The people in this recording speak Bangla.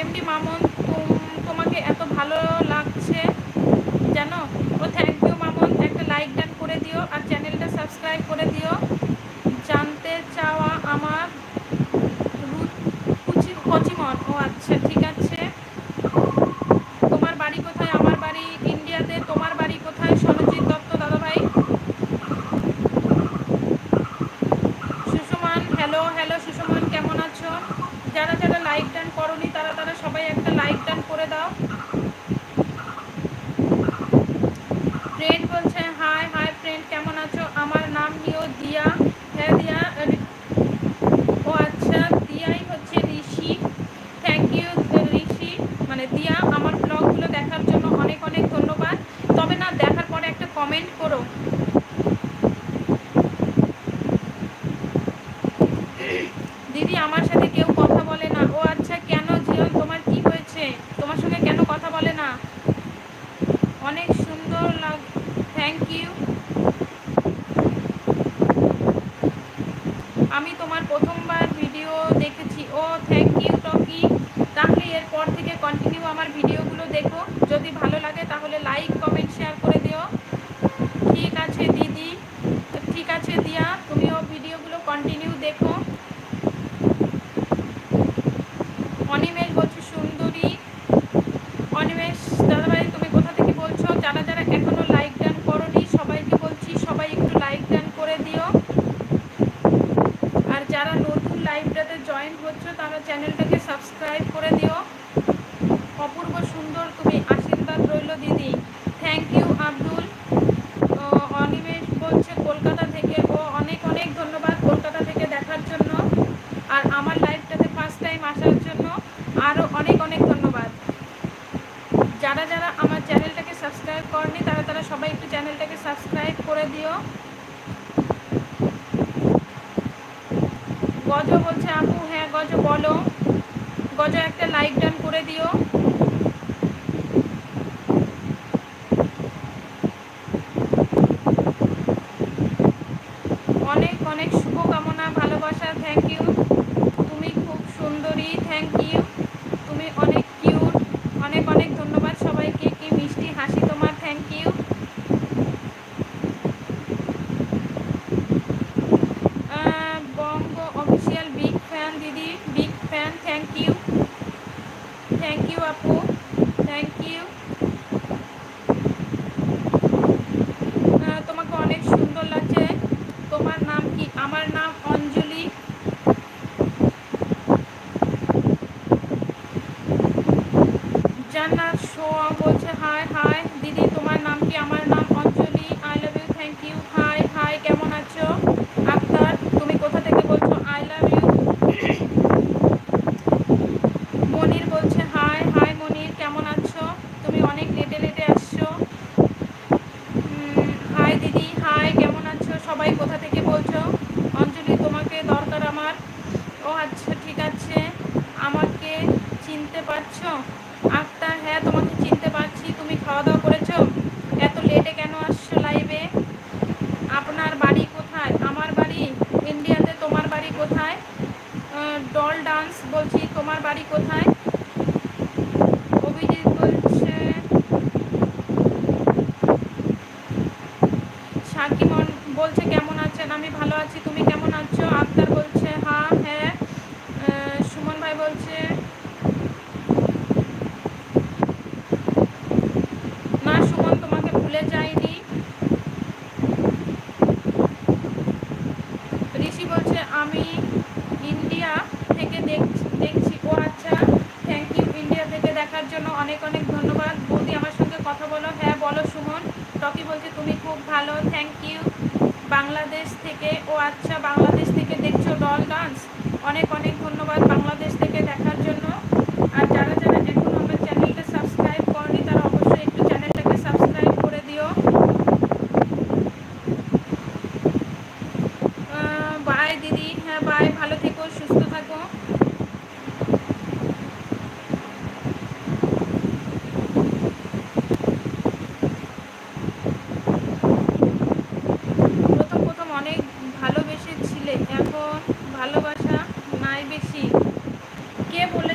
এমডি মামুন, তোমাকে এত ভালো লাগছে জানো। ও থ্যাংক ইউ মামুন, একটা লাইক ডান করে দিও আর চ্যানেলটা সাবস্ক্রাইব করে দিও। জানতে চাওয়া আমার কচিমন, ও আচ্ছা ঠিক আছে। তোমার বাড়ি কোথায়? আমার বাড়ি ইন্ডিয়াতে। তোমার বাড়ি কোথায় সনজিৎ দত্ত দাদাভাই? সুষমান, হ্যালো হ্যালো সুষমান, কেমন আছো? যারা যারা লাইক ডান করনি তারা তারা সবাই একটা লাইক ডান করে দাও। ফ্রেন্ড বলছে হাই হাই ফ্রেন্ড, কেমন আছো? আমার নাম নিও দিয়া। হ্যাঁ দিয়া, ও আচ্ছা দিয়াই হচ্ছে ঋষি। থ্যাংক ইউ ঋষি, মানে দিয়া আমার ব্লগগুলো দেখার জন্য অনেক অনেক ধন্যবাদ। তবে না, দেখার পরে একটা কমেন্ট করো। দিদি আমার সাথে কেউ কথা বলে না। ও আচ্ছা, কেন জিয়ন, তোমার কি হয়েছে? তোমার সঙ্গে কেন কথা বলে না? অনেক সুন্দর লাগ, থ্যাংক ইউ। আমি তোমার প্রথমবার ভিডিও দেখেছি। ও থ্যাংক ইউ টকি। তাহলে এরপর থেকে কন্টিনিউ আমার ভিডিওগুলো দেখো, যদি ভালো লাগে তাহলে লাইক কমেন্ট শেয়ার করে দিও। ঠিক আছে দিদি, ঠিক আছে দিয়া, তুমিও ভিডিওগুলো কন্টিনিউ দেখো। অনিমেষ বলছি সুন্দরী। অনিমেষ দাদাভাই তুমি কোথা থেকে বলছো? যারা যারা এখনো লাইক ডান করোনি সবাইকে বলছি সবাই একটু লাইক ডান করে দিও। আর যারা নতুন লাইভটাতে জয়েন হচ্ছে তারা চ্যানেলটাকে সাবস্ক্রাইব করে দিও। অপূর্ব সুন্দর তুমি, আশীর্বাদ রইল দিদি। Thank you Abdul. অনিমেষ বলছে কলকাতা থেকে। ও অনেক অনেক ধন্যবাদ কলকাতা থেকে দেখার জন্য আর আমার লাইভটাতে ফার্স্ট টাইম আসার জন্য আরও অনেক অনেক ধন্যবাদ। যারা যারা আমার চ্যানেলটাকে সাবস্ক্রাইব করেনি তারা তারা সবাই একটু চ্যানেলটাকে সাবস্ক্রাইব করে দিও। গজ বলছে আপু, হ্যাঁ গজ বলো। গজ একটা লাইক ডান করে দিও। অনেক অনেক শুভকামনা, ভালোবাসা, থ্যাংক ইউ। তুমি খুব সুন্দরী, থ্যাংক ইউ। তুমি অনেক কিউট, অনেক অনেক ধন্যবাদ সবাইকে। কি মিষ্টি হাসি তোমার, thank you. Banga official big fan দিদি, big fan, thank you. Thank you আপু, থ্যাংক ইউ। তোমাকে অনেক সুন্দর লাগছে। তোমার নাম কি? আমার নাম অঞ্জলি। জান্নাত শোয়া বলছে হাই হাই দিদি, তোমার নাম কি? আমার নাম Anjali, I love you, thank you. Hi hi, কেমন আছো? আক্তার, তুমি কোথা থেকে বলছো? I love you. মনির বলছে হাই হাই মনির, কেমন আছো? তুমি অনেক লেটে লেটে আসছো। হাই দিদি, হাই, কেমন আছো? সবাই কোথা থেকে বলছো? অঞ্জলি, তোমাকে দরকার আমার। ও আচ্ছা ঠিক আছে, আমাকে চিনতে পারছো? আক্তার, হ্যাঁ তোমাকে চিনতে পারছি। তুমি খাওয়া দাওয়া করেছো? এত লেটে কেন আসছো লাইভে? আপনার বাড়ি কোথায়? আমার বাড়ি ইন্ডিয়াতে। তোমার বাড়ি কোথায়? ডল ডান্স বলছি, তোমার বাড়ি কোথায়? অভিজিৎ বলছে, সাকিমন বলছে কেমন আছেন? আমি ভালো আছি, তুমি কেমন আছো? আক্তার বলছে হ্যাঁ হ্যাঁ। সুমন ভাই বলছে না সুমন, তোমাকে ভুলে যাইনি। ঋষি বলছে আমি ইন্ডিয়া থেকে দেখছি। ও আচ্ছা, থ্যাংক ইউ ইন্ডিয়া থেকে দেখার জন্য, অনেক অনেক ধন্যবাদ। বৌদি আমার সঙ্গে কথা বলো। হ্যাঁ বলো সুমন। টকি বলছে তুমি খুব ভালো, থ্যাংক ইউ। বাংলাদেশ থেকে। ও আচ্ছা, বাংলাদেশ থেকে দেখছো ডল ডান্স, অনেক অনেক ধন্যবাদ বাংলাদেশ থেকে দেখার জন্য। আর যারা যারা এখনও আমার চ্যানেলটা সাবস্ক্রাইব করেনি তারা অবশ্যই একটু চ্যানেলটাকে সাবস্ক্রাইব করে দিও। বাই দিদি, হ্যাঁ বাই, ভালো থেকো, সুস্থ থাকো। প্রথম প্রথম অনেক ভালোবেসেছিলে, এখন ভালোবাসা নাই বেশি। কে বলে